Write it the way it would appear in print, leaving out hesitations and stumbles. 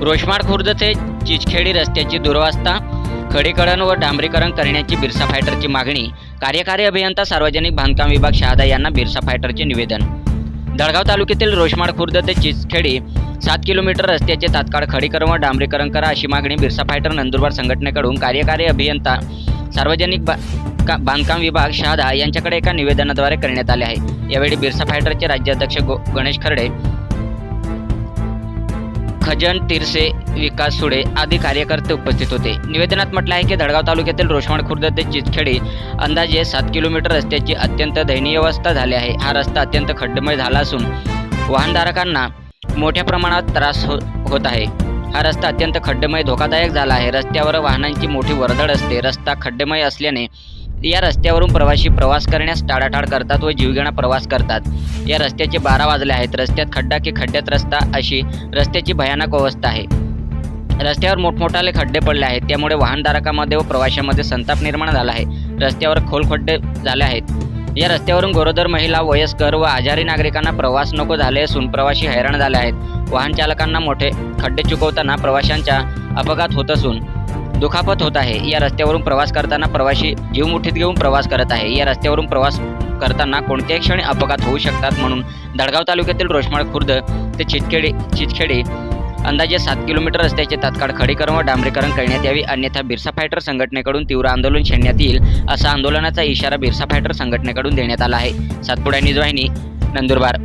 रोशमाड खुर्द ते चिचखेडी रस्त्याची दुरवस्था, खडीकरण व डांबरीकरण करण्याची बिरसा फायटरची मागणी. कार्यकारी अभियंता सार्वजनिक बांधकाम विभाग शहादा यांना बिरसा फायटरचे निवेदन. दळगाव तालुक्यातील रोशमाड खुर्द ते चिचखेडी 7 किलोमीटर रस्त्याचे तात्काळ खडीकरण व डांबरीकरण करा अशी मागणी बिरसा फायटर नंदुरबार संघटनेकडून कार्यकारी अभियंता सार्वजनिक बांधकाम विभाग शहादा यांच्याकडे एका निवेदनाद्वारे करण्यात आले आहे. यावेळी बिरसा फायटरचे राज्याध्यक्ष गणेश खर्डे, खजन तिरसे, विकास सुडे आदी कार्यकर्ते उपस्थित होते. निवेदनात म्हटलं आहे की दळगाव तालुक्यातील रोशमाड खुर्द ते चिचखेडी अंदाजे 7 किलोमीटर रस्त्याची अत्यंत दयनीय अवस्था झाली आहे. हा रस्ता अत्यंत खड्डेमय झाला असून वाहनधारकांना मोठ्या प्रमाणात त्रास होत आहे. हा रस्ता अत्यंत खड्डेमय धोकादायक झाला आहे. रस्त्यावर वाहनांची मोठी वर्दळ असते. रस्ता खड्डेमय असल्याने या रस्त्यावरून प्रवासी प्रवास करण्यास टाळाटाळ करतात व जीवघेणा प्रवास करतात. या रस्त्याचे 12 वाजले आहेत. रस्त्यात खड्डा की खड्ड्यात रस्ता अशी रस्त्याची भयानक अवस्था आहे. रस्त्यावर मोठमोठाले खड्डे पडले आहेत. त्यामुळे वाहनधारकांमध्ये व प्रवाशांमध्ये संताप निर्माण झाला आहे. रस्त्यावर खोल खड्डे झाले आहेत. या रस्त्यावरून गरोदर महिला, वयस्कर व आजारी नागरिकांना प्रवास नको झाले असून प्रवासी हैराण झाले आहेत. वाहन चालकांना मोठे खड्डे चुकवताना प्रवाशांचा अपघात होत असून दुखापत होत आहे. या रस्त्यावरून प्रवास करताना प्रवासी जीव मुठीत घेऊन प्रवास करत आहे. या रस्त्यावरून प्रवास करताना कोणत्याही क्षणी अपघात होऊ शकतात. म्हणून दळगाव तालुक्यातील रोशमाड खुर्द ते चिचखेडी अंदाजे 7 किलोमीटर रस्त्याचे तात्काळ खडीकरण व डांबरीकरण करण्यात यावी, अन्यथा बिरसा फायटर संघटनेकडून तीव्र आंदोलन छेडण्यात येईल असा आंदोलनाचा इशारा बिरसा फायटर संघटनेकडून देण्यात आला आहे. सातपुडा न्यूज वाहिनी, नंदुरबार.